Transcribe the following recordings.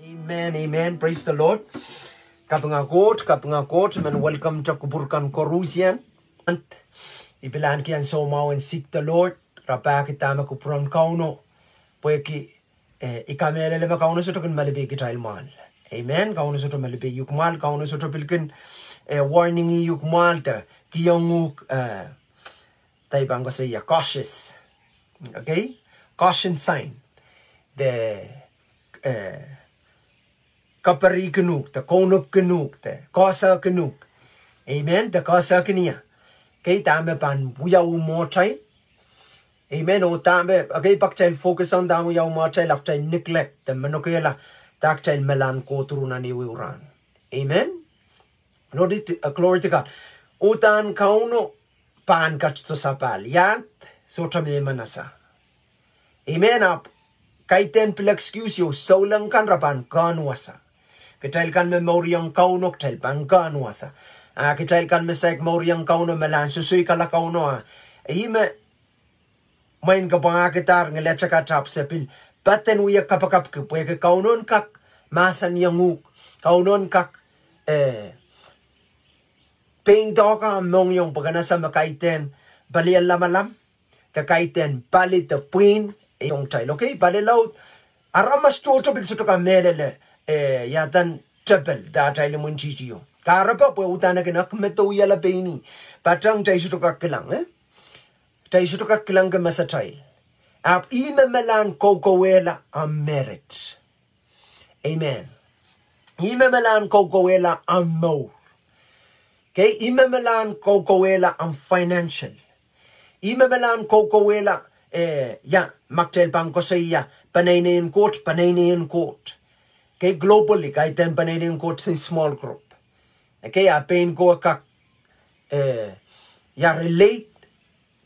Amen, amen. Praise the Lord. Kapangagot, man, welcome to Kuburkan Korusian. Ipilan kian so mau and seek the Lord. Rapa kitama kupron kauno. Pweki ikamele lema kauno soto kan malibe kitail mal. Amen. Kauno soto malibe yukmal, kauno soto pilkin warning yukmal ta kiyonguk taibang ko say cautious. Okay? Caution sign. The kapari genoeg, de konop genoeg, de kasa genoeg. Amen, de kasa kenia. Okay, dame ban buya umortai. Amen, o dame, okay, baktail focus on dame ya umortai, laktail neglect, de manokela, daktail melan kotruna ni uran. Amen. Glory to God. Utan kauno pan katsto sapal, yat, sotame manasa. Amen, up. Kaiten pil excuse yo, solang kan rapan kanwasa. Kitail kan memoriang kauno kitail pan kanwasa. Kitail kan mesek moriang kauno melan susui kala kauno. Ime main kapangakitar ngelecha katap sepil. Paten uya kapakap kepwe ke kaunon kak masan yanguk. Kaunon kak ping doka mong yung paganasa makaiten balian lamalam. Kakaiten balit the puin. Yung tail, okay? Balilaw, aramas toto bil suto ka melele, yatan triple, da tayo mo chichiyo. Karapa po utana kinak meto yala beni, patang tayo suto ka kilang, tayo suto ka kilang ka masatay. Ap ime melan kokowela ang merit. Amen. Ime melan kokowela ang more. Okay? Ime melan kokowela ang financial. Ime melan kokowela maktel bang ko saya panainin court. Okay, globally kahit ten panainin court sa small group. Okay, apain ko kak relate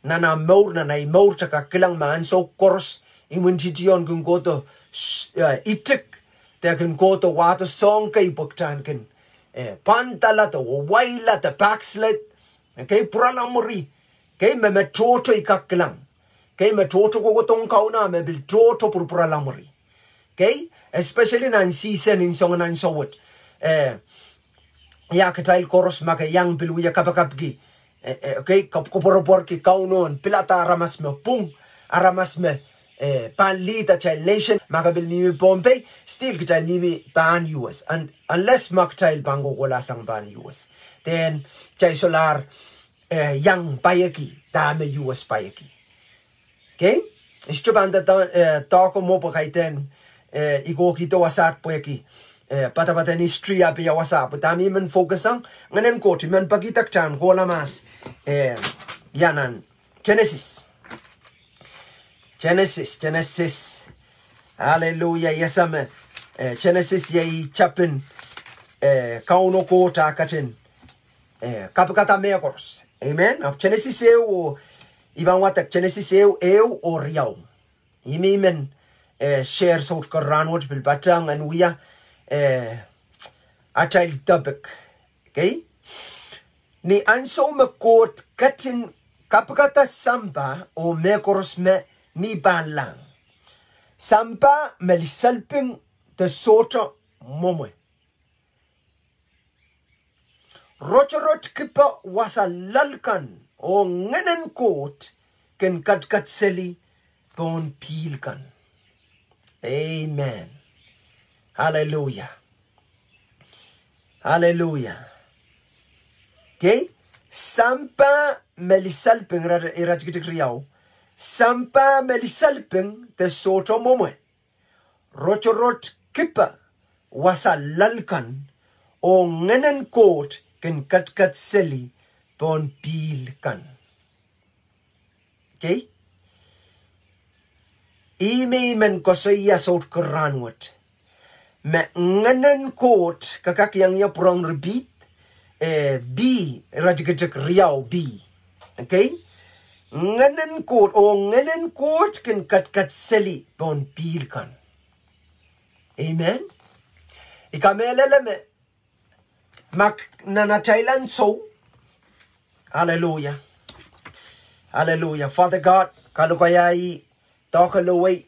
na more tsaka kilang maan so course imuntitiyon kung ko to itik ta kung ko to wato song kay buktan kin pantala to waila to backslide. Okay, puralamuri. Okay, memetoto ikaklang. Okay, metoto ko tong kauna me bil toto purpura lamori. Okay, especially nan season in song nan sawat. Ya katail koros maka yang bilu ya kapakapgi. Okay, kapkopor ki kaunon pilata aramas me pung aramas me panlita chalation maka bil mimi Bombay still katail mimi ban US and unless maktail bango wala sang ban US then chay solar yang payaki dame US payaki. Okay? Isto banda tako mo pa kaiten iko kito wasat po yaki pata history api ya wasap tami men focus ang nganen ko ti men pagitak chan ko lamas yanan Genesis hallelujah yesame Genesis yai chapin kauno ko ta katin kapakata mekors amen of Genesis o Ibang watak Genesis eu o riau. Imi men share sort karanwat bil batang and we are a child topic. Okay? Ni anso makot katin kapakata samba o mekoros me mi ban lang. Samba melisalping te soto momwe. Rochorot kipa wasa lalkan. O nganan kot ken kat seli pon pilkan. Amen. Hallelujah. Hallelujah. Okay? Sampa melisalping irajgitik riyaw. Sampa melisalping te soto momwe. Rochorot kipa wasa lalkan. O nganan kot ken kat seli pon pilkan. Okay? Men ko saya sort keranwat. Me nganan kot kakak yang ya prong repeat B rajiketek riau B. Okay? Nganan kot ken kat seli pon pilkan. Amen. Ikamelele me mak nanatailan so. Hallelujah. Hallelujah. Father God, kalukayai, tokalaway,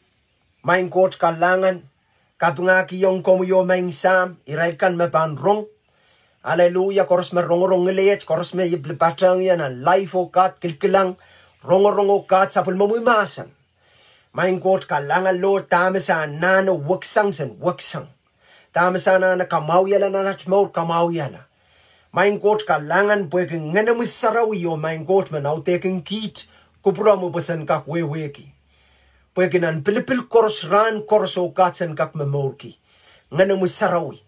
main coach kalangan, Kapnga ki yung komu yo maing sam. Iraikan me pan rong. Hallelujah. Koros me rong ngelech. Koros me yiblipatang yan. Ang life o kat kilkilang. Rong o kat sapul mamuimasan. Maing God kalangan Lord. Tama sa nana waksang sen waksang. Tama sa nana kamawiyala na nachmaur kamawiyala. Maing God kalangan pwede ngana misarawi yo. Maing God manaw teking kit. Kupura mo pasan kak weweki. Pwede nan pilipil koros ran koros o katsan kak memorki. Ngana misarawi.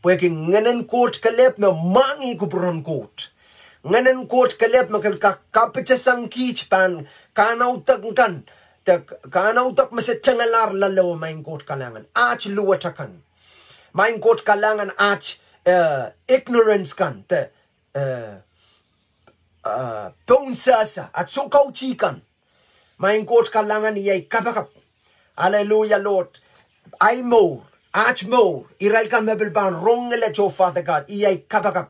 Pwede nganan court kalep me mangi kupuran court. Nganan court kalep me kapitesang kich pan kanaw kan. Kanaw tak masetchangalar lalaw maing court kalangan. Ach luwatakan. Maing court kalangan ach ignorance kan. Ponsasa at sukaw chikan. Maing court kalangan iyay kapakap. Hallelujah Lord. I more. Ach more. Iral kan mebel ban rong let your Father God. Iyay kapakap.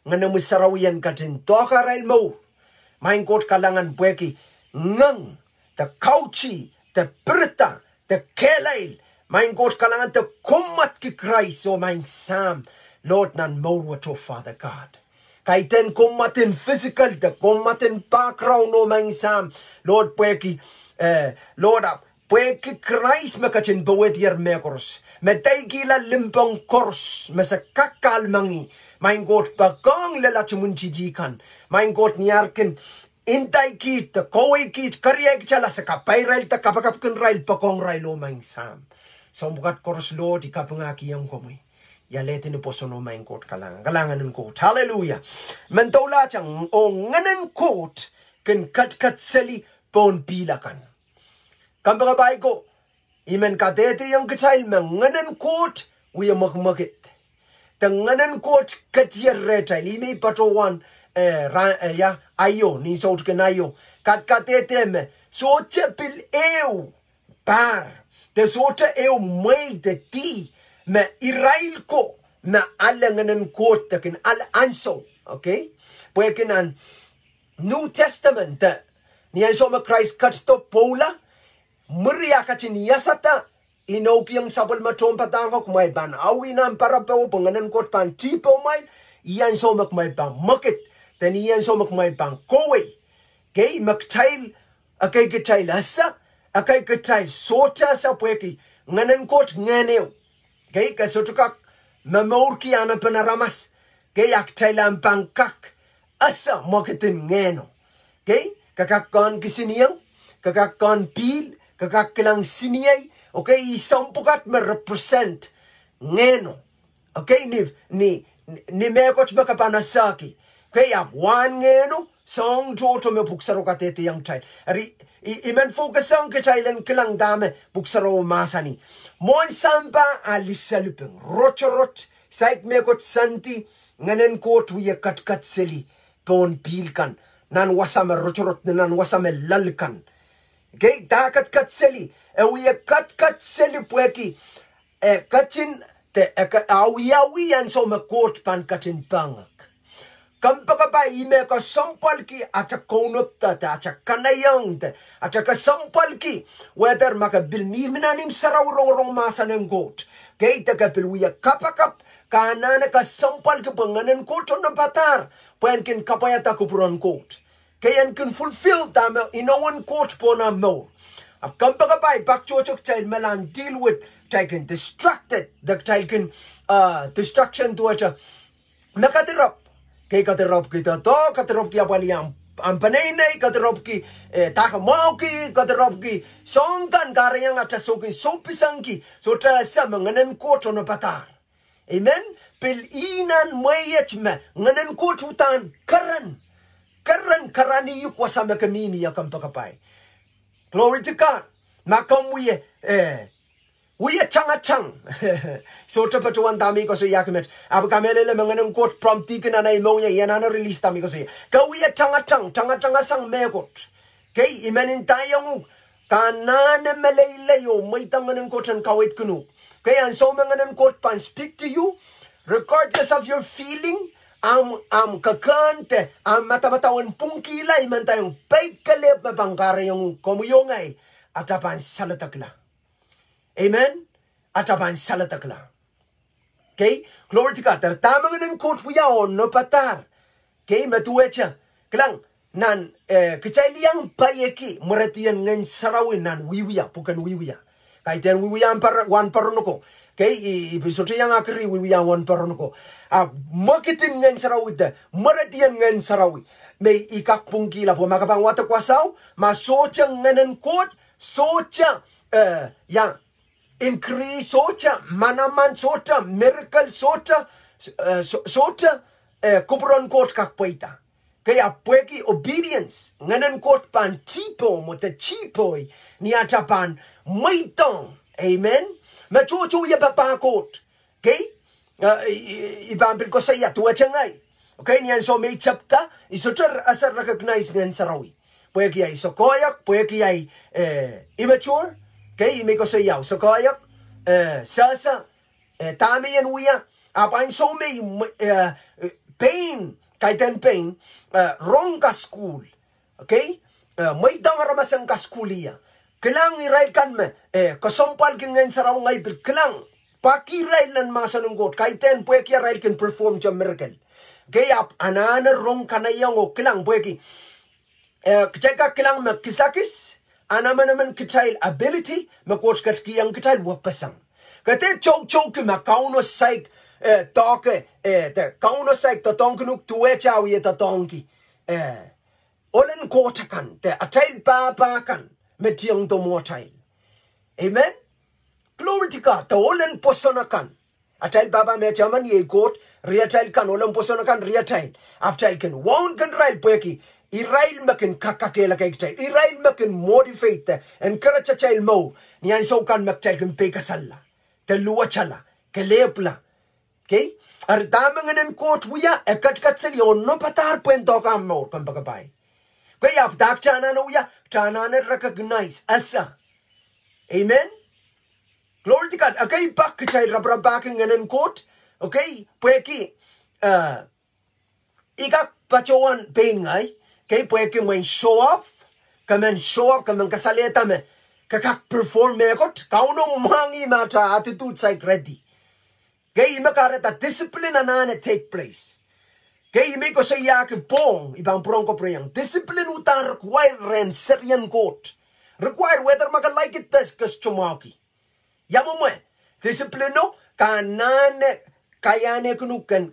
Ngana musarawiyan katin. Toka rail more. Maing court kalangan pweki. Ngang. The kauchi. The prita. The kelail. Maing court kalangan the kumat ki Christ. O maing sam. Lord nan more what your Father God. Kaiten kumatin physical. The kumatin background o maing sam. Lord pweki. Lord up. Pweki Christ makachin bawet yer mekoros. Metay gila limpang kors. Masa kakal mangi. Maing God bagong lalachimun jijikan. Maing God niyarkin. Intay kit. Kaway kit. Kariyag chala sa kapayrail. Ta kapakapkan rail. Pakong rail o maing sam. So mukat kors Lord. Ikapangaki yung kumoy. Yaletin po so no maing God kalangan. Kalangan ng God. Hallelujah. Mentawla chang. O nganan God. Kan kat seli pon pilakan. Kambaga bay ko. Imen katete yung kachail nganan court wiya makmakit. Tanganan court katyer retail. Ime patrowan ayo ni sort kanayo. Katete me sote pil ew par. Te sote ew may te ti me irail ko me alanganan court takin al anso. Okay? Pwede nan New Testament niya so ma Christ katsto pola. Muriya kachin yasata inokiyang sabol matom patangko kumay ban awinan para pa panganan kot pan tipo may iyan so makmay pang makit ten iyan so makmay pang kowe kay maktail akay kitail asa akay kitail sota sa pweki nganan kot nganew kay kasutukak mamorki ana panaramas kay aktailan pangkak asa makitin ngeno kay kakakon kisiniyang kakakon pil kakakilang siniyay, okay, isang pukat ma-represent ngeno, okay, ni mekoch makapanasaki, okay, one ngeno, song joto me puksaro katete yang chay, ari, imen focusang kachaylan kilang dame, puksaro masani, mon sampa alisalupeng, rochorot, saik mekoch santi, nganen kot wiya kat seli, pon pilkan, nan wasame rochorot, nan wasame lalkan, okay, dakat seli. Ewiya kat seli pweki. Katin te awiyan so makot pan katin pangak. Kampaka ba ime ka sampal ki acha konop ta acha kanayang te acha ka sampal ki whether makabil ni minanim sarawrong masa ng goat. Okay, taga pilwiya kapakap kanana ka sampal ki panganan koto ng patar. Pwenkin kapayata kupuran goat. Kayan can fulfill tama inawan court po na mo. Ab kampaga bay bakchochok child malan deal with taken distracted the taken distraction to it nakatirap kay katirap kita to katirap ki apali ang panay katirap ki takamau ki katirap ki songkan karayang at sokin sopisang ki so tra sa nganan court no patar. Amen. Pil inan mayet me nganan court utan karan karani yuk wasama kamimi ya kampakapay. Glory to God. Makam we chang. So tapatuan dami ko sa yakimet. Abu kamele manganang court prompti ka na imonya yan na release dami ko sa ka we changa sang megot. Kay imanin tayong kanana malaylayo may tanganang court ang kawit kuno. Kaya so manganang court pan speak to you regardless of your feeling. Kakante, matabatawan pong kilay man tayong pagkalip mapangkara yung kumuyongay at apan salatakla. Amen? atapan salatakla. Okay, glory to God. Tertamang ng coach buya on no patar. Okay, matuwecha. Klang nan kecaliang payeki meretian ngen sarawin nan wiwiya bukan wiwiya. Kaiten wiwiya wan paronoko. Okay, episode yang akhiri wiwiya wan paronoko. Makitin ngen sarawit da meretian ngen sarawi. May ikak pungkila po makapang wata kwasaw masocha ngenen coach socha yang increase socha manaman socha miracle socha socha kupron court kakpoita kaya pweki obedience nganan court pan tipo mo te chipoi ni atapan maitong amen machuchu ya papa court okay ibampil ko sa iya tuwa changai okay niyan so may chapta isotar asar recognize ngan sarawi pweki ay sokoyak pweki ay immature okay, may ko sa yaw. So kayak, sasa, tami yan uya. Apain so may pain, kaitan pain, wrong ka school. Okay? May dangaramasang ka schoolia. Kilang irail kan me, kasompal kingan saraw ngay bil. Kilang, pakirail nan masa nunggot. Kaitan pweki rail can perform jam miracle. Okay, anana wrong ka na yang o kilang pweki. Kaya kilang me kisakis, Anaman kitail ability, makos katskiyang kitail wapasang. Kate chow ki makauno saik toke te kauno saik totongkunuk tuwechawi totonki. Olen kotakan te atail papakan metiang to motail. Amen. Glory to God. Ta olen posonakan. Atail papa mechaman ye got riatail kan olen posonakan riatail. Aftail kan won't kan rail peki. Irail makin kakakela kay child. Irail makin motivate encourage a child mo. Niyan so kan makchild kan peka sala. Kaluwa chala. Kalepla. Okay? Ar damang anan court wiya ekat salion no patar puento ka mo kan bagabay. Kaya dak chana no wiya chana na recognize asa. Amen. Glory to God. Okay, back child rabrabaking anan court. Okay? Pweki ikak pachowan pengay. Okay, pwede mo show off, kamen kasaleta me, kakak perform me kot, kaunong mangi mata attitude side ready. Okay, makarata discipline anane take place. Okay, may ko sa iyakin pong, ibang prong ko preyang, discipline utang require ren serian court. Require whether makalike it tas kas chumaki. Yamo mo discipline no, kanane, kayane kunukan,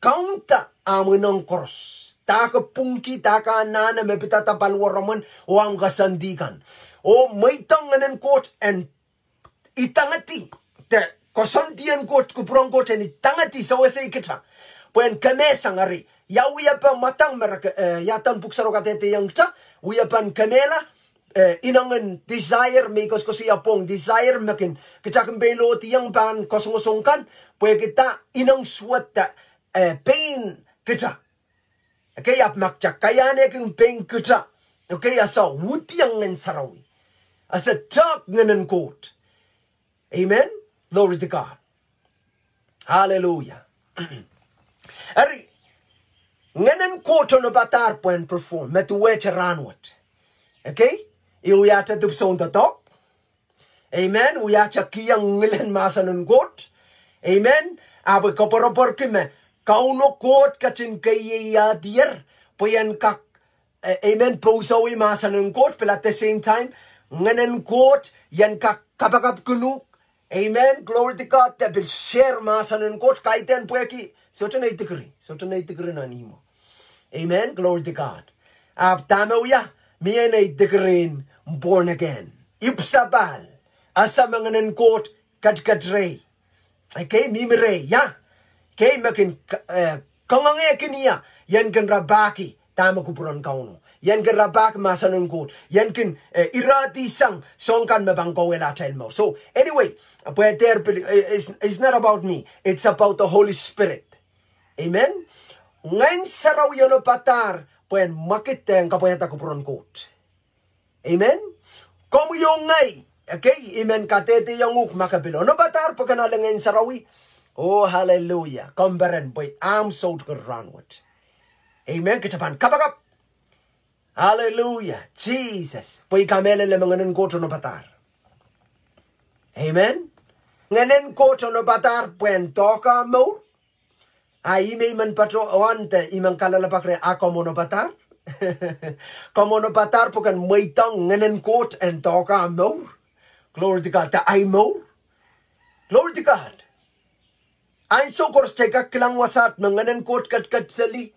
kaunta amunong cross. Taka pungki, taka nana, may pitatapan waraman, o ang kasandikan. O may tanganan kot, and itangati. Te, kasandian kot, kuprong kot, and itangati, sa wasa ikita. Puen kamesang ari. Yawiya pa matang, yatan puksaro katete yang kita, wiyapan kamela, inangan desire, may ko siya pong desire, makin, kachakang beloti yang pan, kosong-kosongkan, puen kita, inang swata, pain, kita. Okay, ap makchak kayane kung peng kuta. Okay, asa wutiang ngan sarawi. Asa tak nganan court. Amen. Glory to God. Hallelujah. Ari nganan court no batar puen perform metuwecha ranwat. Okay? Iuyata dupson tatok. Amen. Uyacha kiyang ngilan masanon court. Amen. Abu kaporopor kime kauno court kachin kaya dier puyan kak amen posawi masanung court but at the same time nganan court yan kak kapakap kunuk amen glory to God that will share masanung court kaiten pueki certain 8 degree na nimo amen glory to God tama uya miyan 8 degree born again ipsabal asa nganan court katkatre okay mimire ya Okay, makin kangange kiniya yan kan rabaki tama kupuran kauno yan kan rabak masanun ko yan kan irati sang songkan mabangko wala tail mo. So anyway, it's not about me, it's about the Holy Spirit. Amen. Ngayon saraw yono patar puen makiteng kapayata kupuran kot. Amen. Komu yung ngay okay, amen katete yung uk makabilo no patar pagkanalang ngayon sarawi. Oh, hallelujah. Kumberen boy, I'm so good run with. Amen. Kitapan kapakap. Hallelujah. Jesus. Boy kamele le manganan ko no patar. Amen. Ngenen coach on a batar puen toka mo. I may man patro ante imang kalalapakre akomono batar. Komono batar pukan waitang ngenen coach and toka mo. Glory to God. Ta I mo. Glory to God. Ein so kors teka klang wasat ngenen coach kat sali.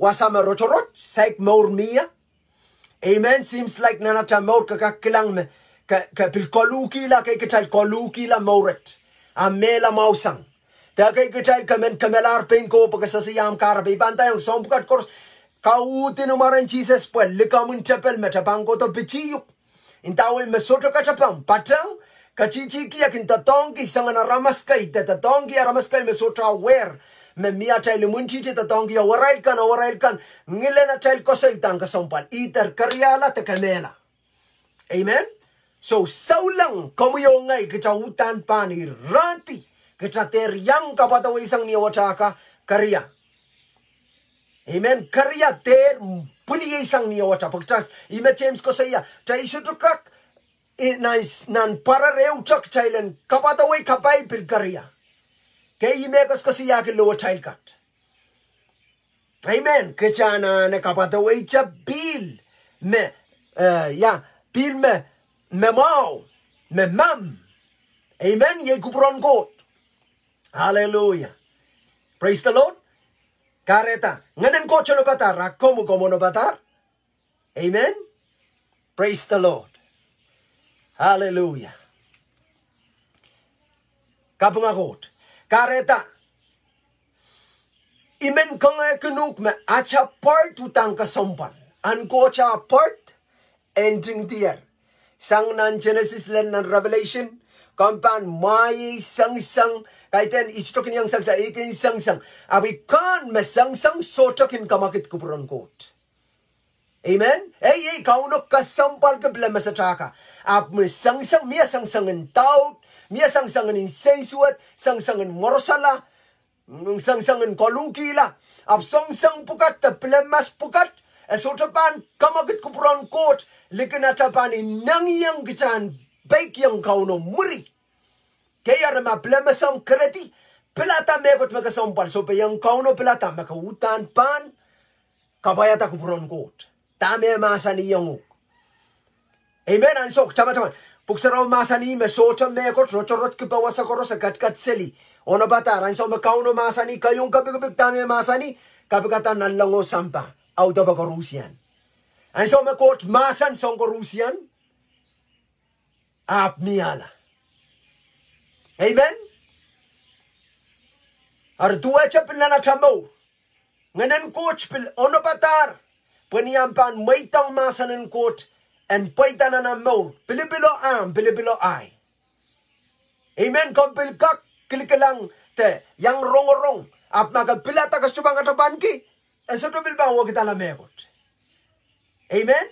Wasama rochorot. Saik more mia. Amen. Seems like nanata more kakakilang me. Ka pilkoluki la kay kachal koluki la moret. Amela mausang. Ta kay kachal kamelar pen ko pagkasasiyam karabe. Bantay ang sompukat kors. Kautin umaran Jesus po. Likamun chapel metapang ko to pichiyuk. Intawin mesoto kachapang. Patang. Kachichiki yakin tatongi sangana ramaskay. Tatongi ramaskay mesoto aware. Memia tayo munchi tatongi awarail kan. Ngilena tayo kosay tang kasampal. Iter karyala te kamela. Amen. So saulang kamuyongay kita hutan pani ranti kita teryang kapataw isang niwataka karya. Amen. Karya ter puli isang niwata pagtas ima James ko saya tay sutukak nan para reutak chailen kapataw kapay pil karya. Kay imekos ko siya kilo chailkat. Amen. Kachana na kapataw cha bil me bil me Memau, memam. Amen. Ye kupron kot. Hallelujah. Praise the Lord. Kareta. Nganen ko chono batar. Rakomu komono batar. Amen. Praise the Lord. Hallelujah. Kapungakot. Kareta. Imen kanga kenuk me acha part utang kasompal. Anko cha part ending tier. Sang nan Genesis len nan Revelation kampan mai sang kaiten istokin yang sang ikin sang abi kan me sang sotokin kamakit kupuron kot. Amen. Hey kaunok kasampal ke blema sataka ap me sang mia sang en taut mia sang en insensuat sang en morosala sang en kolukila ap sang pukat te blemas pukat esotapan kamakit kupuron kot. Likanatapan inang yang gitan baik yang kauno muri. Kaya rama blemasam kredi pelata megot magasampal so pe yang kauno pelata makautan pan kabayata kupuron kot. Tame masani yang. Amen. Ansok tama. Puksaraw masani mesota megot rochorot kipawasa korosa kat seli. Ono bata ranso makauno masani kayong kabig tame masani kabigatan nalango sampa out of Rusian. And so me court masan song Rusian ap miala. Amen. Ar tuwa chapil na chamo. Nganen coach pil ono patar. Paniampan maitang masan en court and paitana na mo. Pilipilo am, pilipilo ay. Amen. Kompil kak kilikalang te yang rong. Ap magapilata kasubang atapan ki. And so to bilbang wag itala megot. Amen.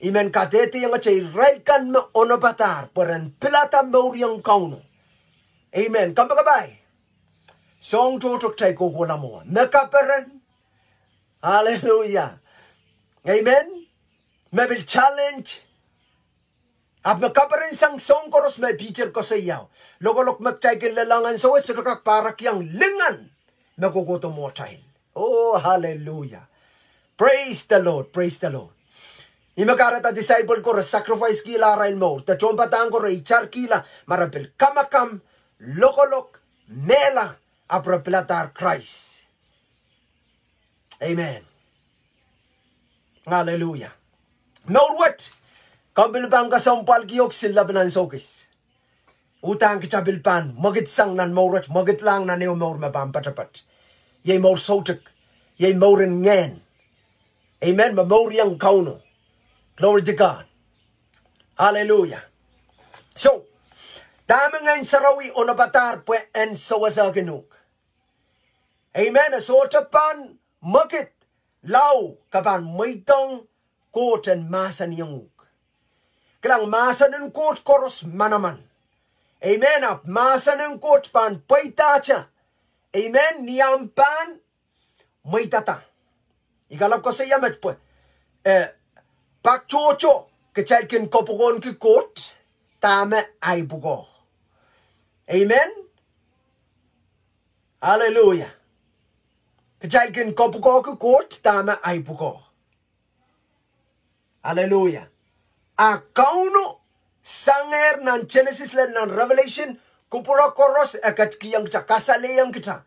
Amen. Katete yang acay raikan me onopatar poran pilata mauriyang kauno. Amen. Kampagabay. Song tutok chay kukula mo. Mekaperan. Hallelujah. Amen. Maybe challenge. Ap mekaperan sang song koros may picture ko sa iyaw. Logolok magchay kilalangan sa wet sudukak parak yang lingan. Makukuto mo child. Oh, hallelujah. Praise the Lord. Praise the Lord. Imakarata disciple ko sacrifice kila rain mo. Ta chompatang ko char kila marapil kamakam lokolok mela apropilatar Christ. Amen. Hallelujah. Know what? Kambil bang kasampal kiyok sila binansokis. Utang kichabilpan magit sang nan morat magit lang na neo mor mapampatapat. Ye mor sotek. Ye morin Ngehn. Amen. Memoriang kauno. Glory to God. Hallelujah. So, dami ngayon sarawi o nabatar pwe en sawasa genug. Amen. So, tapan makit lau kapan maitang koten masan yung. Kailang masan ng kot koros manaman. Amen. Ap masan ng kot pan paitacha. Amen. Niyampan maitata. Ikalap ko sa yamet po. Pakchocho. Kachalkin kopukon ki kot. Tame ay buko. Amen. Hallelujah. Kachal kin kopuko ko court tama ay puko. Hallelujah. Akauno sanger nan Genesis len nan Revelation kupura koros akat kiyang chakasale yang kita.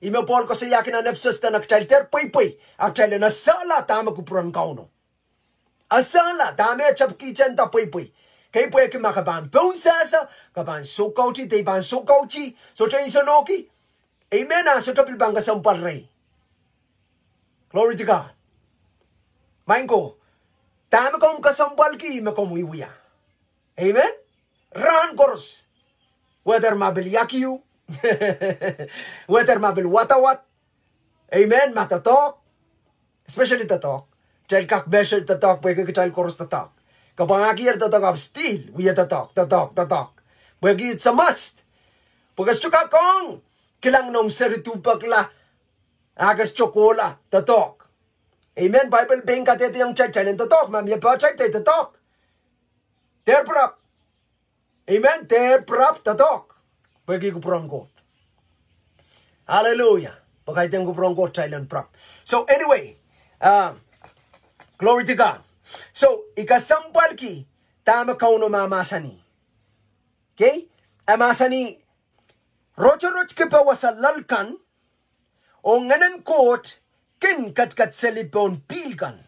Ime Paul ko sa yakin na nefsos na nakchalter pay. Akchal na sala tama kupuran kauno. Asala dami chapki chanta pay. Kay pwede makaban bonsasa kaban sokauchi te ban sokauchi so chen sonoki. Amen. So tapil bang kasampal rey. Glory to God. Maingo. Tama kong kasampal ki makom wiwiya. Amen. Ran koros. Whether mabil yakiyu. Whether mabil watawat. Amen. Matatok. Especially tatok. Child kak measure tatok. Pwede ka child koros tatok. Kapangakir tatok of steel. We tatok. Pwede it's a must. Pagkas chuka kong. Kilang nom seritupak la. Agas chokola. Tatok. Amen. Bible bang katete yung church. Chalen tatok. Ma'am yung pa church tatok. Terprap. Amen. Terprap tatok. Pwede ko prong kot. Hallelujah. Pagkaitin ko prong kot. Chalen prap. So anyway. Glory to God. So, ikasampal ki, tama kauno mamasani. Okay? Amasani, rocho-roch kipa wasalalkan, o nganan kot, kin kat selipon pilkan.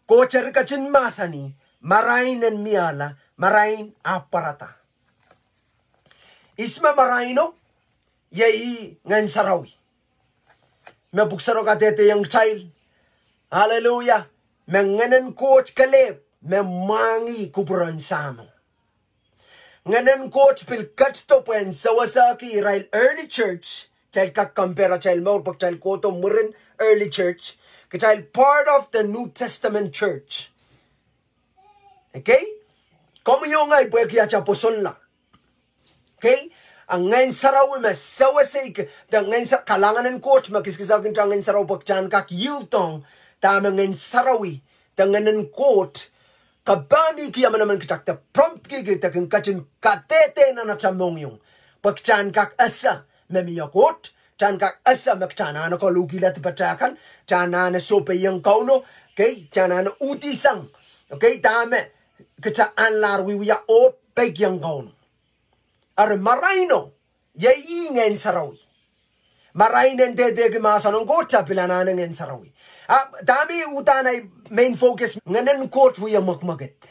Kocher kachin masani, marain and miala, marain aparata. Isma maraino, yai ngan sarawi. Mabuksaro katete yung child. Hallelujah. Menganan coach kaleb, memangi kupuran samo. Nganan coach pil katstopen sawasaki Israel early church, child kak compare child more pag child koto murin early church, child part of the New Testament church. Okay? Como yung ay pwede kaya chaposon la. Okay? Ang ngayon saraw mas sawasik, the ngayon sa kalanganan coach makiskisakin siya ngayon saraw pag chan kak yultong, tama ngayon sarawi, tanganan kot, kabami kaya naman kitak, ta prompt kikita kung kachin katete na nachamong yung, pag chan kak asa, memiyakot, chan kak asa, makchan na ko lukilat patakan, chan na sope yung kauno, okay, chan na utisang, okay, tama, kita anlar wiwiya o peg yung kauno. Ar marayno, yayi ngayon sarawi. Marainen dede masanong kotsa pilananan ngayon sarawi. Dami utanay main focus nganan kot wiya makmaget.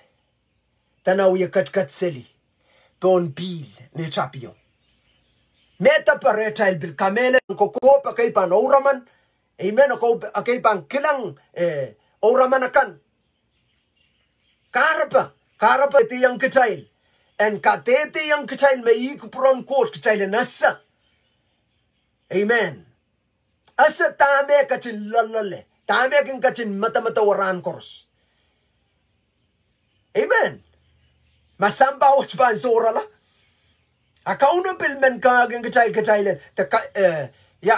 Tanaw wiya kat seli. Pon pil ni chapio. Meta paretal bil kamele ko pa kay pan oraman. Amen ko kay pan kilang oraman akan. Karapa ti yang kitail. En katete yang kitail may ikupron kot kitail nasa. Amen. Asa tame kachin lalale. Tame king kachin mata waran kors. Amen. Masamba wach ban sorala. Akauno pilmen kaging kachay ya.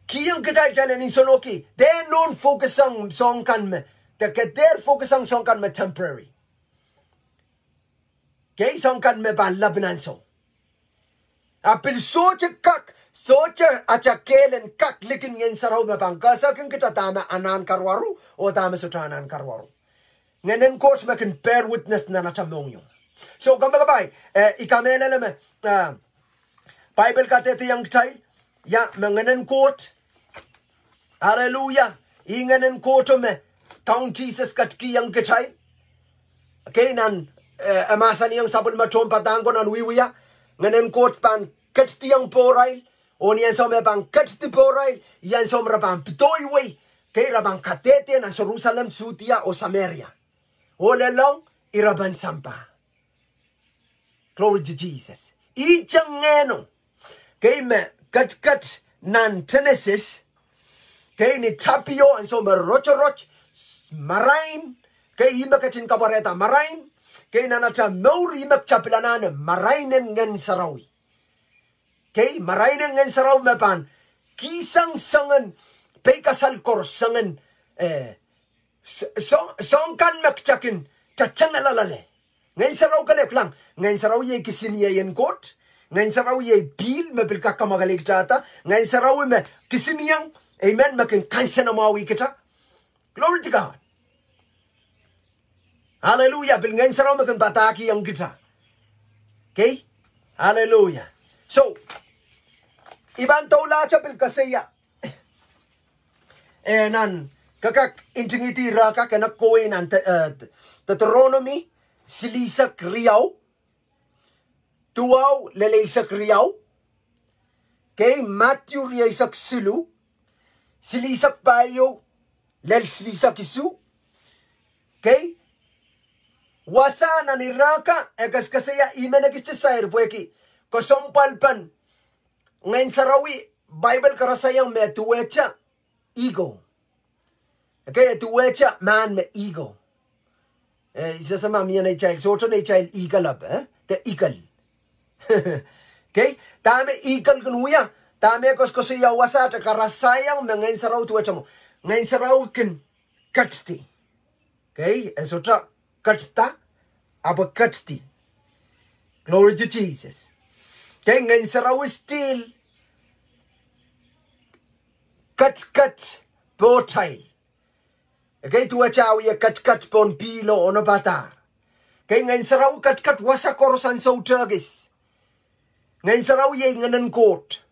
Kiyang kachay in sonoki. They non focus on song kan me. Their focus on song kan me temporary. Okay, song kan me ban labinan so. Apil so kak. Socha acha kelen kak likin ngayon saraw mapangkasa kung kita tama anan karwaru o tama sutanan karwaru. Ngayon coach makin bear witness na nachamong yung. So kamagabay, ikamela naman, Bible katete yung child, ya ngayon coach, hallelujah, ngayon coach me, Count Jesus katki yung child. Okay, nan, amasan yung sabon machon patango nan wiwiya, ngayon coach pan katsti yung poray, on yan som bang katsti poray, yan som rabang pitoyway, kay rabang katete na Jerusalem, Sutia o Samaria. Wala lang, iraban sampa. Glory to Jesus. Ichang ngeno, kay me kat nan Genesis, kay ni tapio and so marochoroch, marain, kay imakatin kabareta marain, kay nanacha mauri imak chapilanan, marainen ngan sarawi. Okay, marainen ngan saraw mapan, kisang sangan, pay kasal korsangan, song kan makchakin, chachang alalale. Ngayon saraw kalep lang, ngayon saraw ye kisiniya yan kot, ngayon saraw ye bil mabil kakamagalig jata ngayon saraw me kisiniang amen makin kansa na mawi kita. Glory to God. Hallelujah. Bil ngayon saraw makin bataki ang kita. Okay? Hallelujah. So ibang taula cha bil kasaya nan kakak intingitira ka kana koin an Deuteronomy silisak riyaw tuaw lelaisak riyaw kay Matthew riyaisak silu silisak bayo lel silisak isu kay wasa naniraka egas kasaya imenagis sair pueki kosompalpan ngayon sarawi Bible karasayang me tuwecha ego. Okay, tuwecha man me ego. Isa sama miya na child. So na child eagle up. The eagle. Okay, tame eagle kunuya. Tame kos ya wasa ta karasayang me ngayon saraw tuwecha mo. Ngayon saraw kin katsti. Okay, so tra katsta aba katsti. Glory to Jesus. Okay, ngayon saraw still cut botile. Okay, tuwecha ya cut pon pilo ono batar. Okay, ngayon saraw cut wasa korosan so turgis. Ngayon saraw ye nganan court.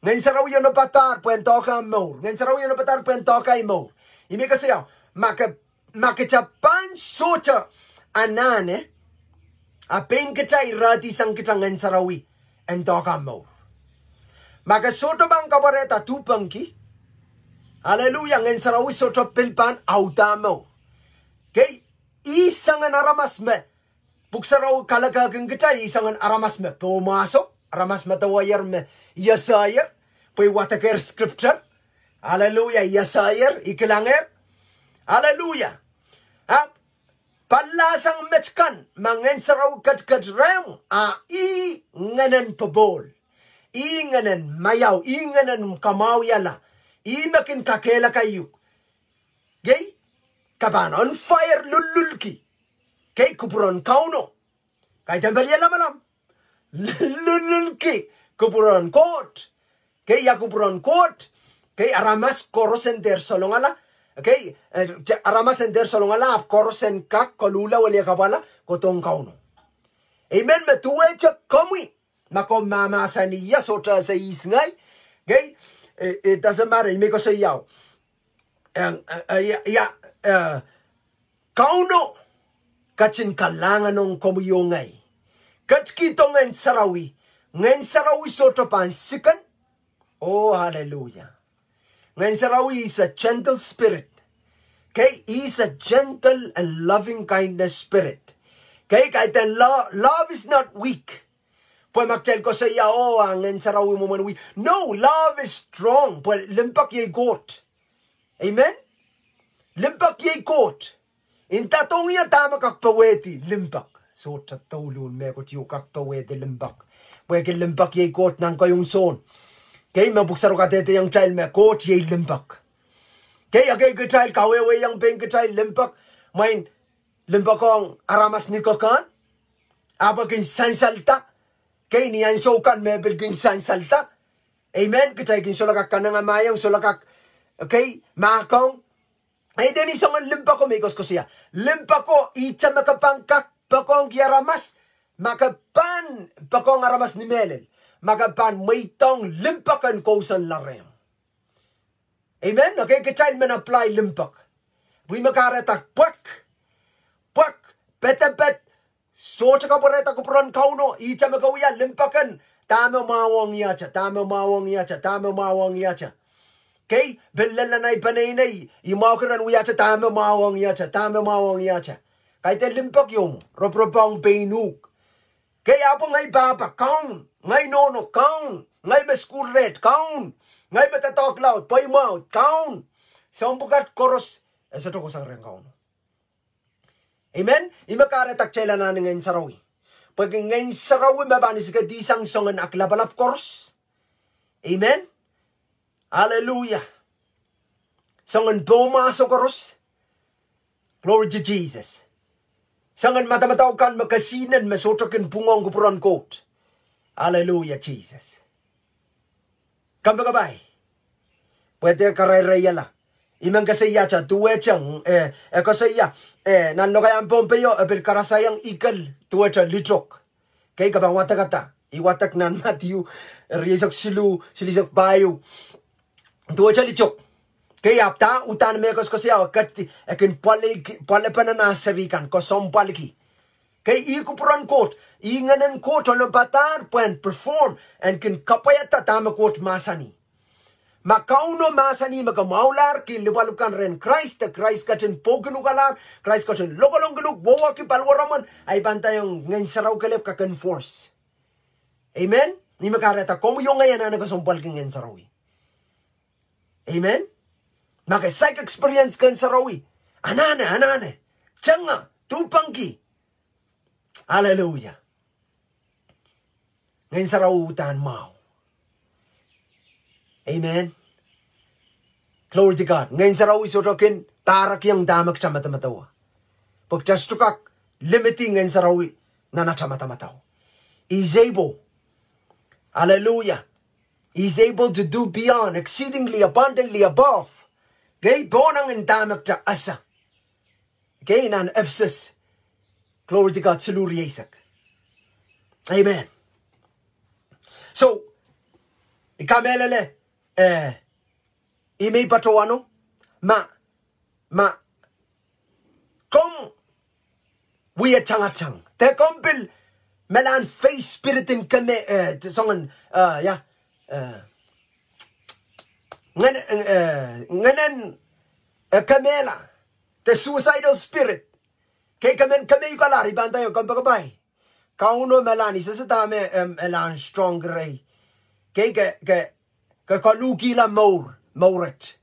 Ngayon saraw yo no batar puen toka more. Ngayon saraw yo no batar puen toka more. Imi kasi ya makachapan socha anane apen kita irati sang kita ngayon sarawi en toka more. Maka soto bang kabareta tupangki. Hallelujah. Ngayon sarawi soto pilpan autamo. Okay. Isangan aramas me. Buksaraw kalagagang kita isangan aramas me. Pumasok. Aramas me tawayar me. Yasayar. Pway watakir scripture. Hallelujah. Yasayar. Ikilanger. Hallelujah. Palasang mechkan. Mangen saraw kat rem. I nganan pabol. Inganan mayaw, inganan kamaw yala. Imakin kakela kayo. Gay? Kaban on fire lululki. Kay kupuron kauno. Kay tembel yala malam. Lululki. Kupuron kot. Kay ya kupuron kot. Kay aramas korosen der solongala. Okay? Aramas en der solongala. Ap korosen kak kolula wali kabala. Kotong kauno. Amen. Metuwe chak kamwi. Mako mama saniya sota sa isngay. Okay? It doesn't matter. Ime ko sa iyaw. Kauno. Kachin kalangan ng komuyongay. Katskito ngayon sarawi. Ngayon sarawi sota pansikan. Oh, hallelujah. Ngayon sarawi is a gentle spirit. Okay? He is a gentle and loving kindness spirit. Okay? Kahit love is not weak. Pwede magtell ko sa iya, ang sarawi mo man. No, love is strong. Pwede limpak yay got. Amen? Limpak yay got. Intatong iya tama kakpaweti. Limpak. So, tatulun me ko tiyo kakpaweti limpak. Pwede limpak yay got nang kayong son. Kaya mabuksaro ka tete yung child me, got yay limpak. Kaya agay ka child, kawewe yung peng ka child limpak. Main, limpak kong aramas ni kakan. Abagin sansalta. Kay niyan sokan mebel ginsan salta. Amen. Kitay gin solakak kanang amayang solakak. Okay? Makong. Ay din isang limpa ko mikos ko siya. Limpa ko itsa makapangkak bakong kiaramas. Makapan bakong aramas ni Melel. Makapan may tong limpakan ko sa larem. Amen. Okay? Kitay man apply limpak. We makaratak pak. Petepet. So tsaka poreta ko pron kauno, icha magawiya, limpakan, tama mawang yacha. Okay? Bellalanay panay, imawakaran wiyacha, tama mawang yacha. Kahit limpak yung, ropropang painuk. Kaya po ngay baba, kaun, ngay nono, kaun, ngay school red, kaun, ngay matatalk loud, pay mouth, kaun. Sa umpukat koros, sa to ko sang reng kaun. Amen? Imakaratak chela na ngayon sarawi. Pag ngayon sarawi, mabanis ka disang songan aklabalap kors. Amen? Hallelujah. Songan pumasok kors. Glory to Jesus. Sangan matamataw kan makasinan masotakin pungong kupuran kot. Hallelujah, Jesus. Kamba kabay. Pwede karay-raya la. Imang kasaya cha tuwe chang kasaya nan lokayang Pompeo bil karasayang ikal tuwe cha litrok. Kay kabang watakata. Iwatak nan Matthew riyak silisok bayo. Tuwe cha litrok. Kay apta utan me kasaya wakati akin pale pananasarikan kosom paliki. Kay ikupuran court. Inganan court on batar puen perform and kin kapayata tama court masani. Makauno masani makamaular ki liwalukan ren Christ katin pogenugalar Christ katin lokalonggeluk bawa ki palwaraman ay bantayong ngayon saraw kalip kakan force. Amen? Ni makareta komo yung ngayon na nagasumpal king ngayon sarawi. Amen? Maka psych experience kan sarawi. Anane. Changa. Tupangki. Hallelujah. Ngayon sarawutan mau. Amen. Glory to God. Ngayon sarawi sotokin para kiyang damak sa matamatawa. Pagtastukak limiting ngayon sarawi na natamatamaw. He's able. Hallelujah. He's able to do beyond, exceedingly abundantly above. Gay bonang ang damak sa asa. Gay nan Ephesus. Glory to God. Saluri Isaac. Amen. So, ikamelele. Imay patroano kom we chang te kompil melan face spiritin kame songan nganen kamela the suicidal spirit kay kame yukalari bantayo kampagabay kauno melan isa sa dame melan strong gray kay kaluki la mauret.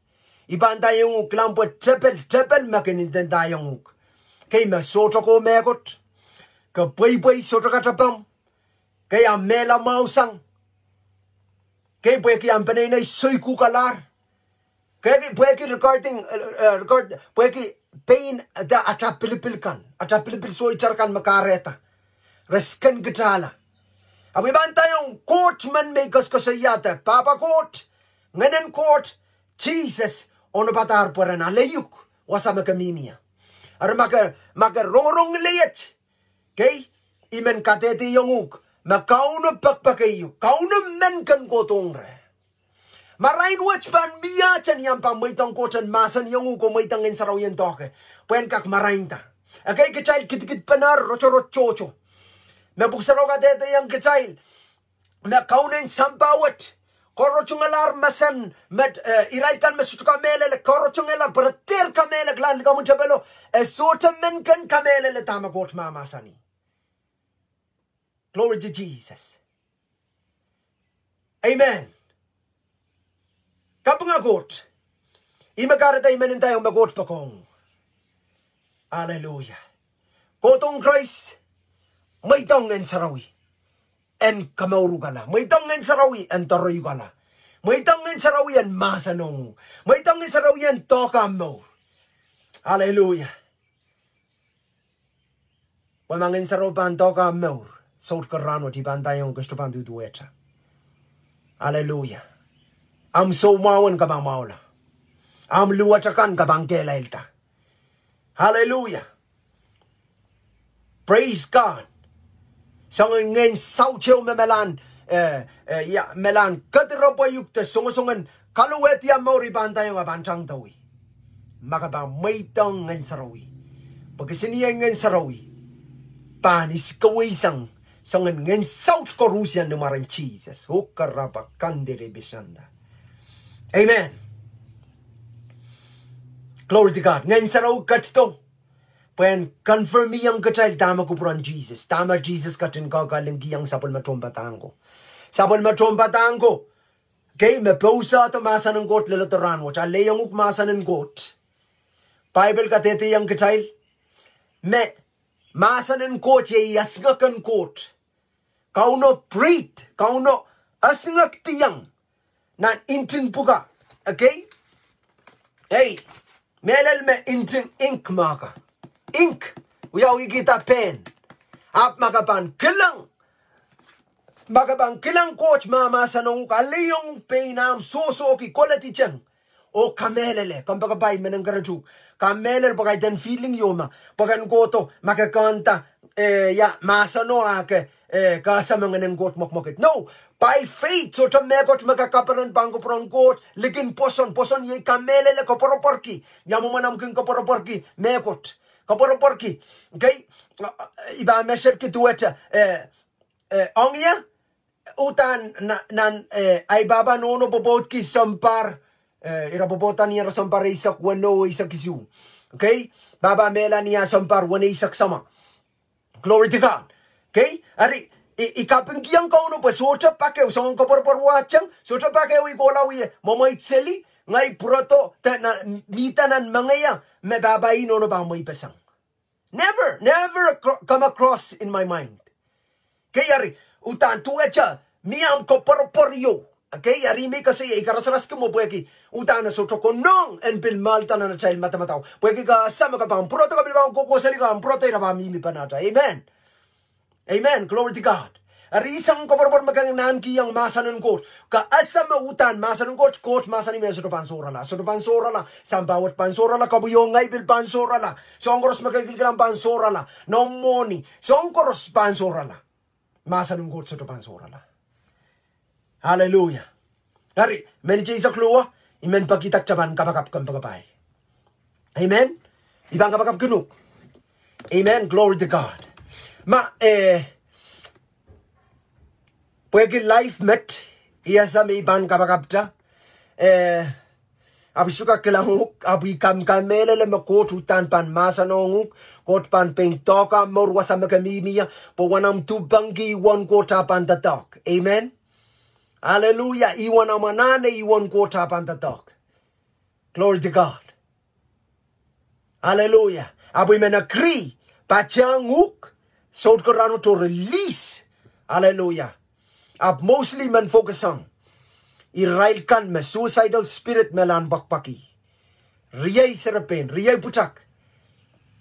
Iban tayong klampo tepel makininten tayong kay masoto ko megot ka pay soto katapam kay amela mausang kay pweki ang panay soy kukalar kay pweki record pweki pain da ata pilipil soy charkan makareta reskan gitala. Abi bantayong court man may kasayata. Papa court. Nganen court. Jesus. Ono batar po rin alayuk. Wasa makamimia. Ar makarorong layat. Okay? Imen katete yung uk. Makauno pakpakayo. Kauno men kan kotong re. Marain wach ban biya chan yang pang maitang kotan masan yung uk o maitang insaraw yung toke. Puen kak marain ta. Okay, kachayl kitikit panar rocho. Nabuksaro ka dito yung kachail. Nakaunin sampawat. Korochong alar masan. Iray kan masut kamele. Korochong alar. Paratir kamele. Glal ka mo chabelo. Esota men kan kamele. Tamakot mamasani. Glory to Jesus. Amen. Kapangagot. Imagaratay manin tayong magot pa kong. Hallelujah. Kotong Christ. May tangan sarawi en kamaurugala. May tangan sarawi en taroyugala. May tangan sarawi en masanong. May tangan sarawi en tokamo. Hallelujah. Wamangin sarapan tokamo. Saut karano ti bantayong gusto pandu dueta. Hallelujah. Am so mawan kabang maula. Am luwatakan kabang kelailta. Hallelujah. Praise God. Sangan ngayon sauchew memelan melan kadrobayuk te songan kaluwet ya mauri bantay yung abantang tawi. Makabang maitang ngayon sarawi. Pagkasiniya ngayon sarawi. Panis kawisang sangan ngayon sauch korusyan numaran Jesus. Hukarapa kandere bisanda. Amen. Glory to God. Ngayon saraw katito. When confirm yang kacay tama ko puran Jesus. Tama Jesus katin kakalinggi ang sapol matrombatango. Sapol matrombatango. Okay, me pausa to masa ng got lalotoran mo. Chale yung ukmasa ng got. Bible katete yang kacay. Me masa ng got ye yasngak ang got. Kauno preet. Kauno asngak tiyang. Na intin puka. Okay? Hey. Melal me intin ink maka. Ink. Uyaw ikita pen. Ap makapan. Kilang. Magabang kilang coach mama sanong kaliyong painam so ki quality chang. O kamelele, kampagabay menang garaju. Kameler bagay dan feeling yoma. Bagan goto makakanta ya masano ake kasama ng got mokmokit. No, by faith so to megot magakaparan bangko prong got ligin poson ye kamelele koporoporki. Yamumanam king koporoporki megot. Koporoporki. Okay? Iba measure ki dueta ongya utan nan ay baba nono bobot ki sampar ira bobotan niya sampar isak wano isak isu. Okay? Baba mela niya sampar wano isak sama. Glory to God. Okay? Ari ikaping kiyang kauno pa sota pake usong kopor wachang sota pake wi gola wi momoy tseli ngai proto na mitanan mangaya me baba ino no bang mo ipasang. Never come across in my mind. Okay, ari utan tu aja miam kopor yo. Okay, ari me kasi ikarasras ko mo bueki utan so to konong en bil malta na child matamataw. Bueki ka sama ka bang proto ka bil bang kokosali ka ang proto ira ba mimi panata. Amen. Amen. Glory to God. Ari isang kopor magang nan ki yang masanon coach. Ka asama utan masanon coach masani me so to pansora la. So to pansora la sambawat pansora la kabuyong ngai bil pansora la. So ang koros magagil pansora la. No money. So ang koros pansora la. Masanon coach so to pansora la. Hallelujah. Ari menje isa kluwa imen pakitak taban kapakap kam pagapay. Amen. Ibang kapakap kunuk. Amen. Glory to God. Pwede life met iya sa may ibang kapakapta abisuka kelanguk abi kam kamele le makot utan pan masanonguk kot pan pentoka morwa sa makamimia po wanam tubangi one kota pan tatok. Amen. Hallelujah. Iwan amanane iwan kota pan tatok. Glory to God. Hallelujah. Abu menakri pachanguk sod korano to release. Hallelujah. Ab mostly man focus on Israel kan me suicidal spirit melan bakpaki. Riyay serapen, riyay putak.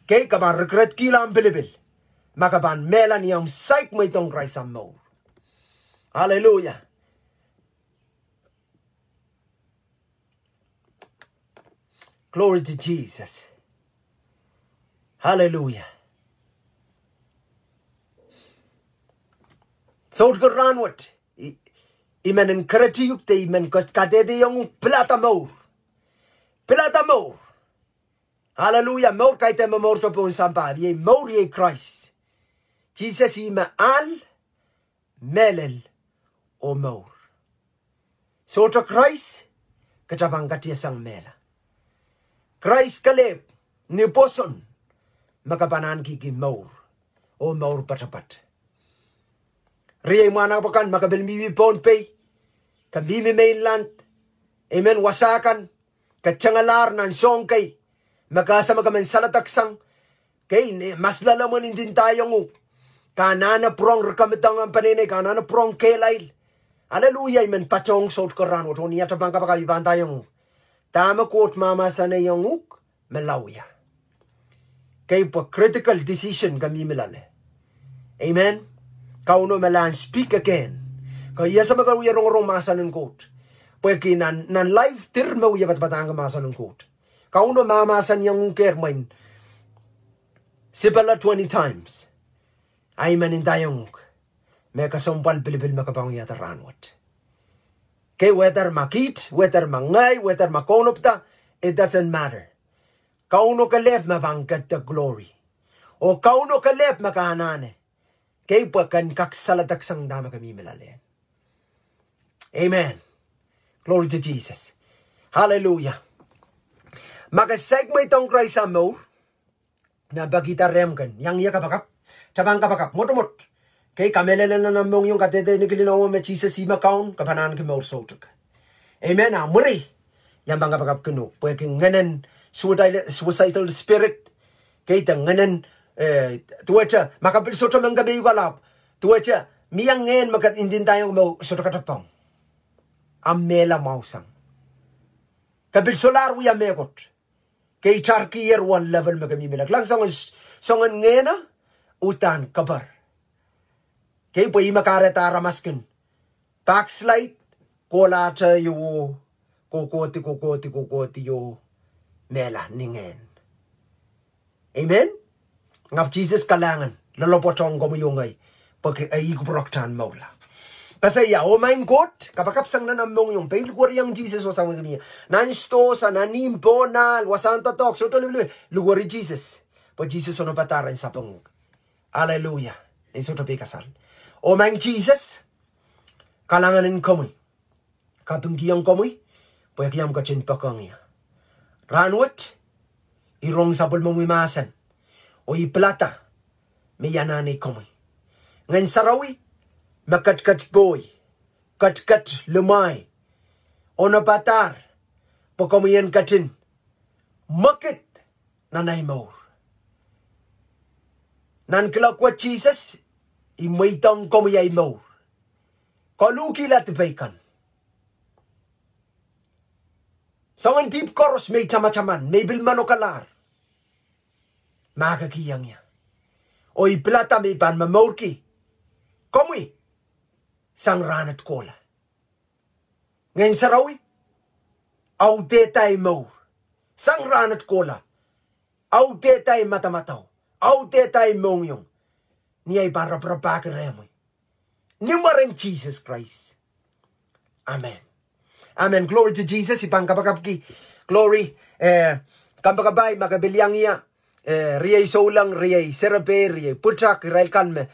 Kay kaban regret kilam bilibil. Makaban melan yung psych mo itong Christ mo. Hallelujah. Glory to Jesus. Hallelujah. So to run what? Imen encourage you te imen katede yung plata mo. Hallelujah. More kaite mo more to pon sampa. Ye more ye Christ. Jesus ima al melel o more. So to Christ katabang katia sang mela. Christ kaleb ni poson makapanan kiki more o more patapat. Riyay mana pakan makabil mimi pon pay kabimi mainland. Amen. Wasakan katsangalar nan song kay makasama kaman salataksang kay mas lalaman din tayong kanana prong rekamitang ang paninay kanana prong kelail. Hallelujah. Amen. Patong sot koran wato niya tabang kapakabiban tayong tama quote mama sana yung melawya. Kay po critical decision kami milale. Amen. Kauno melan speak again. Kaya sa magawiya rong masanon quote. Pwede nan live tirma uya batang masanon quote. Kauno mamasan yung kermain. Sipala 20 times. Ay manin tayong may kasumpal pilibil makapang yata ranwat. Kay whether makit, whether mangay, whether makonopta, it doesn't matter. Kauno kalep mabangkat the glory. O kauno kalep makahanane. Kay pakan kaksalatak sang dama kami milalen. Amen. Glory to Jesus. Hallelujah. Makaseg mo itong Christ mo na bagita remkan. Yang iya kapakap. Tabang kapakap. Motomot. Kay kamelelen na namong yung katete ni kilinaw mo Jesus ima kaun kapanan ki mo sotok. Amen. Amuri. Yang bang kapakap kuno. Pwede nganan suicidal spirit. Kay nganan tuwacha makapil soto mang gabi yukalap tuwacha miyang Ngehn makat indin tayo mo soto katapang amela mausang kapil solar wiya mekot kay charki year one level magami milag lang sangon Ngehn utan kabar Kay po imakare taramaskin. Backslide. Kolata yo. Kokoti yo. Mela ningen. Amen? Ngap Jesus kalangan. Lalopotong ko mo yung ay. Pag ay ikuproktan maula. Kasi ya, oh my God, kapakapsang na namong yung pain lugar yang Jesus wasang mga nansto sa nanimpo na wasan tatok so to lugar Jesus. But Jesus ono pataran sa pang. Hallelujah. Iso to kasal. Oh my Jesus, kalanganin komoy. Kapinggiyang komoy, pwakiyam ka chin pakangya. Ranwat, irong sapol mo mimasan. O iplata, may yanani komoy. Ngayon sarawi, makat-kat boy, kat-kat lumay, ono patar, pagkamayan katin, makit na naimaur. Nan kilakwat Jesus, imaitang kamayay maur. Kalukilat baikan. Sangan deep chorus may chama-chaman, may bilmano kalar. Makakiyang niya. O iplata may pan mamaurki. Kamoy, sang ranat kola. Ngayon sarawi, aude tay maur. Sang ranat kola. Aude tay matamataw. Aude tay mongyong. Niyay para-para-pakiramoy. Numarang Jesus Christ. Amen. Amen. Glory to Jesus. Ipang kapakapki. Glory. Kampakabay, makabilyang iya. Riyay solang, riyay serape, riyay putrak, riyay kalme.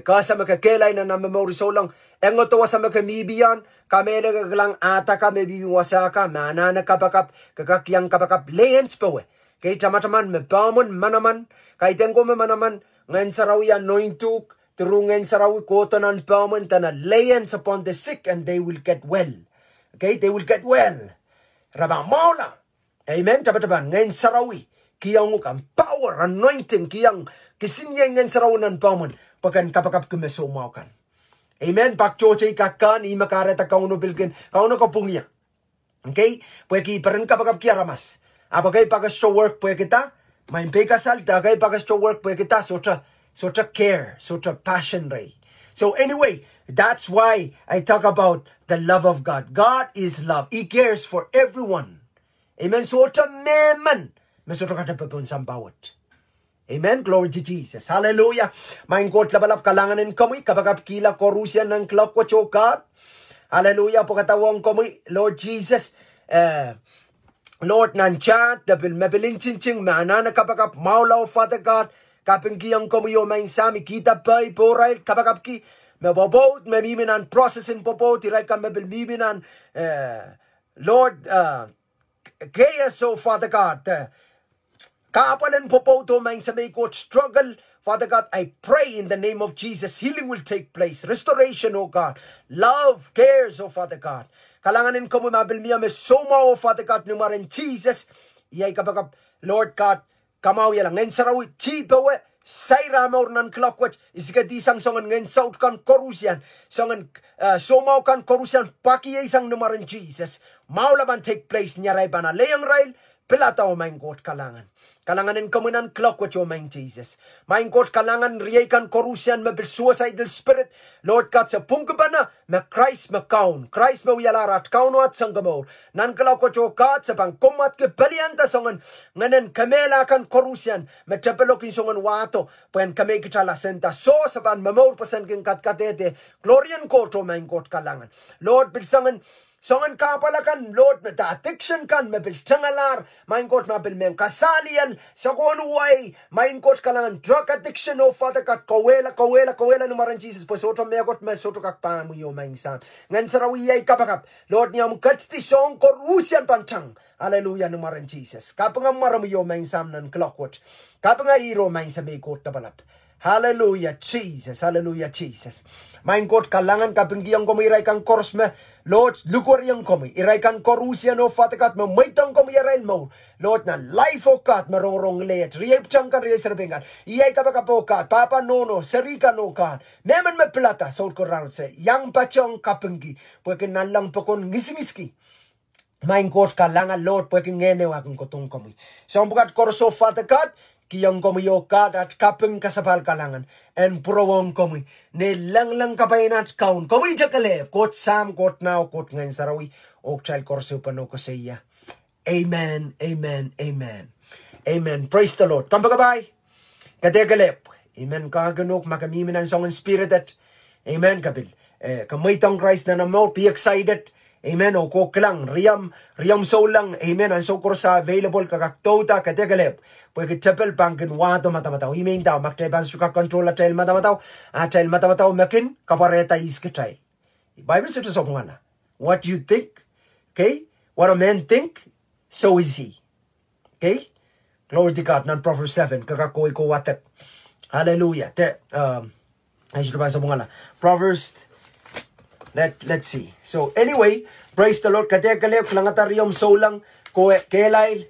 Kasa makakelay na namamori solang. Engo to wasa makamibiyan. Kamela kagalang ata ka, may bibiwasa ka. Manana kapakap, kakakyang kapakap. Lehens pawe. Kay tamataman, mapamon, manaman. Kay tenko manaman. Ngayon sarawi anointuk. Turungen sarawi kotonan pamon. Tana layens upon the sick and they will get well. Okay, they will get well. Rabang maula. Amen. Tabat-taban. Ngayon sarawi. Kiyang ukang power, anointing. Kiyang kisinyang ngayon sarawanan pamon. Pagkan kapakap kumesumaw kan. Amen. Pakchoche kakan. Imakareta kauno bilkin. Kauno kapungya. Okay. Pwede iparin kapakap kiyaramas. Apagay pagas to work pwede kita. May pekasal. Tagay pagas to work pwede kita. Sota care. Sota passion ray. So anyway, that's why I talk about the love of God. God is love. He cares for everyone. Amen. Sota meman. Mesota katapapun sambawat. Amen. Glory to Jesus. Hallelujah. Main kot labalap kalanganin kami. Kapagap kila korusyan ng klokwa God. Hallelujah. Pagkatawang kami. Lord Jesus. Lord nanchat. Dabil mabilin-chinching. Maanana kapagap maulaw Father God. Kapinggiyang kami yung main sami. Kita pa'y poray. Kapagap ki. Mababot. Mamiminan. Processing po. Tiray ka mabiliminan. Lord. Kaya so Father God. Kapalan po to main sa may court struggle. Father God, I pray in the name of Jesus, healing will take place. Restoration, oh God. Love, cares, oh Father God. Kalanganin ko mo mabilmiya me soma, oh Father God, numarin Jesus. Iyay kapag, Lord God, kamaw yalang. Ngayon sarawit, chipawe, sayra maur nan klokwat, isgadisang songan ngayon saut kan korusyan. Songan somaw kan korusyan, pakiyay sang numarin Jesus. Maulaban take place, nyaray ba na layang rail, pilata o maing God kalangan. Kalanganin kamunan clock what your main Jesus. Maing God kalangan riyay kan korusyan mabil suicidal spirit. Lord God sa pungkabana ma Christ ma kaun. Christ ma uyalarat kauno at sanggamor. Nan clock what your God sa pangkumat ke palianta songan. Nganan kamela kan korusyan. Matapalok yung songan wato. Payan kame kitala senta. So sa pan mamor pasan king katkatete. Glorian God o maing God kalangan. Lord bilsangan. Songan kapalakan, Lord, mata addiction kan, mabil tangalar, main kot mabil mem kasalian, sa way, main kot kalangan drug addiction, oh Father God, kawela, numaran Jesus, po soto megot, soto kakpan mo yung main sam. Ngan sarawi ay kapakap, Lord, niyam katsti song korusyan pantang, hallelujah, numaran Jesus. Kapang maram yung main sam nan clockwork, kapang iro main sa may kot na balap. Hallelujah, Jesus. Hallelujah, Jesus. Main kot kalangan kapinggiyang ko iray kang koros me. Lord, lukur yang ko iray kang korusya no Father God. Mamaytang ko iray mo. Lord, na life o kat marorong leyet. Riyay pchang kan riyay serbengan. Iyay kapakapo kat. Papa nono. Serika no kat. Meman me plata. Saud ko round say. Yang pachang kapinggi. Pwede nalang pokon ngisi-miski. Main kot kalangan Lord. Pwede ngene wakang kotong ko. So ang bukat korso Father God. kiyang komi yokat at kapeng kasapal kalangan en prowong komi ne lang kapainat kaun komi jakale kot sam kot now kot ngayon sarawi ok child korso pano ko saya. Amen, amen, amen, amen. Praise the Lord. Kampagabay kategalep. Amen. Kaganok makamimin ang song in spirit at amen kabil. Kamaitang Christ na namo, be excited. Amen. O ko klang riyam so lang. Amen. Ang so kursa available kakaktota kategalep. Pwede chapel pangkin wato matamataw. Imain daw maktaybans to control at child matamataw. At child matamataw makin kapareta is katay. Bible says so ngana. What you think, okay? What a man think, so is he. Okay? Glory to God. Non-Proverbs 7. Kakakoy ko watet. Hallelujah. Ay should sa ngana. Proverbs. Let's see. So anyway, praise the Lord. Kategalep langatariyom so lang ko kelail.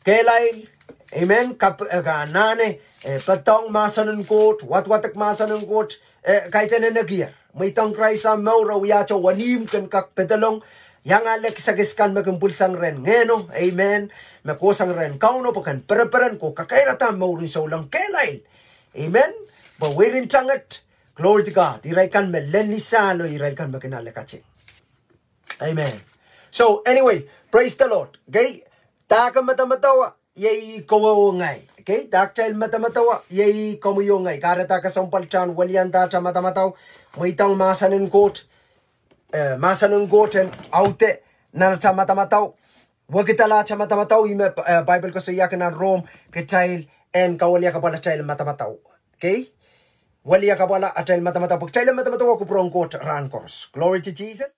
Kelail. Amen. Kanane patong masanun kot watak masanun kot kaiten nagier. May tang Christ sa maura wiacho wanim kan kak pedalong yang alek sagiskan magumpulsang ren ngeno. Amen. Makosang ren kauno pakan pereperan ko kakairata maurin so lang kelail. Amen. Bawirin changat. Glory to God. Iraikan me lenisalo, iraikan me kinalakache. Amen. So anyway, praise the Lord. Okay? Taka matamatawa, yay kawawangay. Okay? Takchail matamatawa, yay komuyongay. Karata ka sampalchan, walian data matamataw, maitang masanin coat, masanin coat and aute, nanata matamataw. Wakitala cha matamataw, Bible ko sa yakin na Rome, kitail, and kawalya ka pala chail matamataw. Okay? Walia kabala at child matamataw. Child matamataw ko prong coat ran course. Glory to Jesus.